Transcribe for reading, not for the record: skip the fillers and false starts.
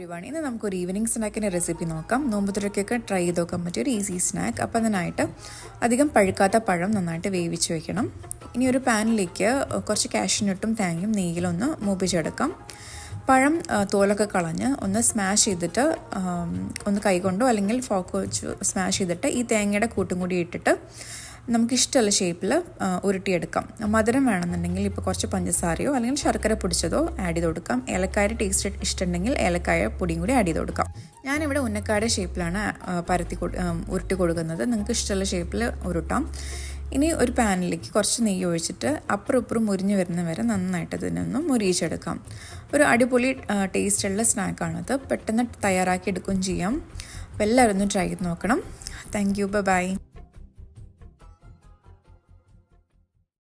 Everyone, ഇന്ന് നമുക്കൊരു evening സ്നാക്കിൻ്റെ recipe നോക്കാം. നോമ്പുതുറക്കൊക്കെ ട്രൈ ചെയ്ത് നോക്കാൻ പറ്റിയ ഒരു ഈസി സ്നാക്ക്. അപ്പം അതിനായിട്ട് അധികം പഴുക്കാത്ത പഴം നന്നായിട്ട് വേവിച്ച് വെക്കണം. ഇനി ഒരു പാനിലേക്ക് കുറച്ച് കാഷ്യൂനട്ടും തേങ്ങയും നെയ്യിലൊന്ന് മൂപ്പിച്ചെടുക്കാം. പഴം തോലൊക്കെ കളഞ്ഞ് ഒന്ന് സ്മാഷ് ചെയ്തിട്ട് ഒന്ന് കൈകൊണ്ടോ അല്ലെങ്കിൽ ഫോർക്ക് വെച്ച് സ്മാഷ് ചെയ്തിട്ട് ഈ തേങ്ങയുടെ കൂട്ടും കൂടി ഇട്ടിട്ട് നമുക്കിഷ്ടമുള്ള ഷേപ്പിൽ ഉരുട്ടിയെടുക്കാം. മധുരം വേണമെന്നുണ്ടെങ്കിൽ ഇപ്പോൾ കുറച്ച് പഞ്ചസാരയോ അല്ലെങ്കിൽ ശർക്കര പൊടിച്ചതോ ആഡ് ചെയ്ത് കൊടുക്കാം. ഏലക്കായ ടേസ്റ്റ് ഇഷ്ടമുണ്ടെങ്കിൽ ഏലക്കായ പൊടിയും കൂടി ആഡ് ചെയ്ത് കൊടുക്കാം. ഞാനിവിടെ ഉന്നക്കായുടെ ഷേപ്പിലാണ് ഉരുട്ടി കൊടുക്കുന്നത്. നിങ്ങൾക്ക് ഇഷ്ടമുള്ള ഷേപ്പിൽ ഉരുട്ടാം. ഇനി ഒരു പാനിലേക്ക് കുറച്ച് നെയ്യ് ഒഴിച്ചിട്ട് അപ്പുറം ഇപ്പുറം മുരിഞ്ഞ് വരുന്ന വരെ നന്നായിട്ട് ഇതിനൊന്ന് മുരിയിച്ചെടുക്കാം. ഒരു അടിപൊളി ടേസ്റ്റുള്ള സ്നാക്കാണത്. പെട്ടെന്ന് തയ്യാറാക്കി എടുക്കുകയും ചെയ്യാം. അപ്പോൾ എല്ലാവരും ഒന്ന് ട്രൈ ചെയ്ത് നോക്കണം. Thank you. ബൈ.